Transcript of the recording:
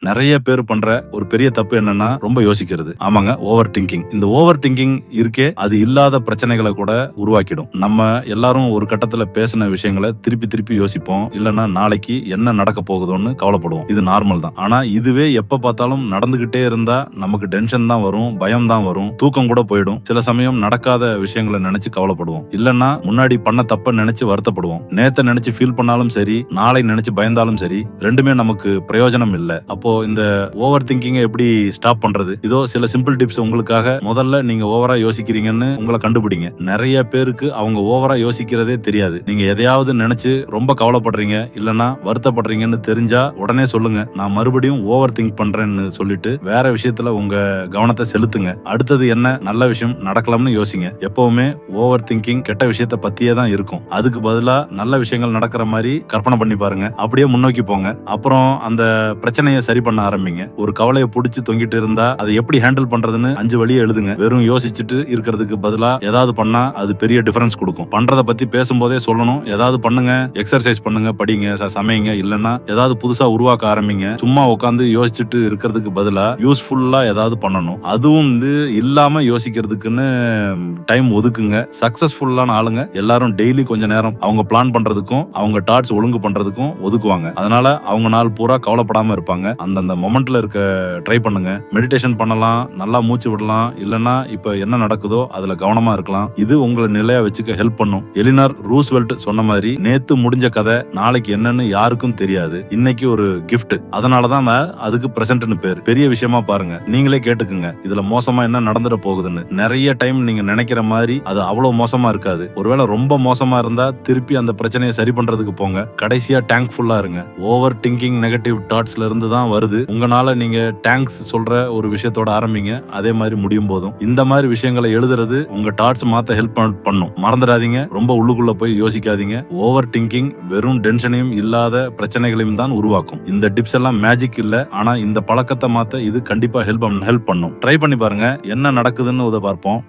நிறைய பேர் பண்ற ஒரு பெரிய தப்பு என்னன்னா ரொம்ப யோசிக்கிறது. ஆமாங்க, ஓவர் திங்கிங். இந்த ஓவர் திங்கிங் இருக்கே, அது இல்லாத பிரச்சனைகளை கூட உருவாக்கிடும். நம்ம எல்லாரும் ஒரு கட்டத்துல பேசின விஷயங்களை திருப்பி திருப்பி யோசிப்போம். இல்லைன்னா நாளைக்கு என்ன நடக்க போகுதோன்னு கவலைப்படுவோம். இது நார்மல் தான். ஆனா இதுவே எப்ப பார்த்தாலும் நடந்துகிட்டே இருந்தா நமக்கு டென்ஷன் தான் வரும், பயம் தான் வரும், தூக்கம் கூட போயிடும். சில சமயம் நடக்காத விஷயங்களை நினைச்சு கவலைப்படுவோம். இல்லைன்னா முன்னாடி பண்ண தப்ப நினைச்சு வருத்தப்படுவோம். நேத்த நினைச்சு ஃபீல் பண்ணாலும் சரி, நாளை நினைச்சு பயந்தாலும் சரி, ரெண்டுமே நமக்கு பிரயோஜனம் இல்லை. அப்போ இந்த ஓவர் திங்கிங்கை எப்படி ஸ்டாப் பண்றது? இதோ சில சிம்பிள் டிப்ஸ் உங்களுக்காக. முதல்ல நீங்க ஓவரா யோசிக்கிறீங்கன்னு உங்களை கண்டுபிடிங்க. நிறைய பேருக்கு அவங்க ஓவரா யோசிக்கிறதே தெரியாது. நீங்க எதையாவது நினைச்சு ரொம்ப கவலைப்படுறீங்க இல்லைன்னா வருத்தப்படுறீங்கன்னு தெரிஞ்சா உடனே சொல்லுங்க, நான் மறுபடியும் ஓவர் திங்க் பண்றேன்னு சொல்லிட்டு வேற விஷயத்துல உங்க கவனத்தை செலுத்துங்க. அடுத்தது என்ன நல்ல விஷயம் நடக்கலாம்னு யோசிங்க. எப்பவுமே ஓவர் திங்கிங் கெட்ட விஷயத்த பத்தியே தான் இருக்கும். அதுக்கு பதிலா நல்ல விஷயங்கள் நடக்கிற மாதிரி கற்பனை பண்ணி பாருங்க. அப்படியே முன்னோக்கி போங்க. அப்புறம் அந்த பிரச்சனையை சரி பண்ண ஆரம்பிங்க. ஒரு கவலையை புடிச்சு தொங்கிட்டு இருந்தா அதை எப்படி ஹேண்டில் பண்றதுன்னு 5 வழியை எழுதுங்க. வெறும் யோசிச்சுட்டு இருக்கிறதுக்கு பதிலா ஏதாவது பண்ணா அது பெரிய டிஃபரன்ஸ் கொடுக்கும். பண்றதை பத்தி பேசும்போதே சொல்லணும். ஏதாவது பண்ணுங்க, எக்ஸர்சைஸ் பண்ணுங்க, படிங்க, சமைங்க, இல்லைன்னா ஏதாவது புதுசா உருவாக்க ஆரம்பிங்க. சும்மா உட்காந்து யோசிச்சுட்டு இருக்கிறதுக்கு பதிலா யூஸ்ஃபுல்லா ஏதாவது பண்ணணும். அதுவும் இல்லாம யோசிக்கிறதுக்குன்னு டைம் ஒதுக்குங்க. சக்சஸ்ஃபுல்லான ஆளுங்க எல்லாரும் டெய்லி கொஞ்ச நேரம் அவங்க பிளான் பண்றதுக்கும் அவங்க டாட்ஸ் ஒழுங்கு பண்றதுக்கும் ஒதுக்குவாங்க. அதனால அவங்க நாள் பூரா கவலைப்படாம இருப்பாங்க. அந்தந்த மொமெண்ட்ல இருக்க ட்ரை பண்ணுங்க. மெடிடேஷன் பண்ணலாம், நல்லா மூச்சு விடலாம், இல்லைன்னா இப்ப என்ன நடக்குதோ அதுல கவனமா இருக்கலாம். இது உங்களை நிலையா வச்சுக்க ஹெல்ப் பண்ணும். எலினார் ரூஸ்வெல்ட் சொன்ன மாதிரி, நேத்து முடிஞ்ச கதை நாளைக்கு என்னன்னு யாருக்கும் தெரியாது. இன்னைக்கு ஒரு கிஃப்ட். அதனாலதான் அதுக்கு பிரசன்ட்னு பேர். பெரிய விஷயமா பாருங்க. நீங்களே கேட்டுக்குங்க, இதுல மோசமா என்ன நடந்துட போகுதுன்னு. நிறைய டைம் நீங்க நினைக்கிற மாதிரி அது அவ்வளவு மோசமா இருக்காது. ஒருவேளை ரொம்ப மோசமா இருந்தா திருப்பி அந்த பிரச்சனையை சரி பண்றதுக்கு போங்க. கடைசியா டேங்க் ஃபுல்லா இருங்க. ஓவர் திங்கிங் நெகட்டிவ் தாட்ஸ்ல இருந்து தான் வருது. உங்களால நீங்க டேங்க்ஸ் சொல்ற ஒரு விஷயத்தோட ஆரம்பிங்க. அதே மாதிரி முடியும் போதும் இந்த மாதிரி விஷயங்களை எழுதுறது உங்க தாட்ஸ் மாத்த ஹெல்ப் பண்ணும். மறந்துடாதீங்க, ரொம்ப உள்ளுக்குள்ள போய் யோசிக்காதீங்க. ஓவர் திங்கிங் வெறும் டென்ஷனையும் இல்லாத பிரச்சனைகளையும் தான் உருவாக்கும். இந்த டிப்ஸ் எல்லாம் மேஜிக் இல்ல, ஆனா இந்த பழக்கத்தை மாத்த இது கண்டிப்பா ஹெல்ப் பண்ணும். ட்ரை பண்ணி பாருங்க, என்ன நடக்குதுன்னு பார்ப்போம்.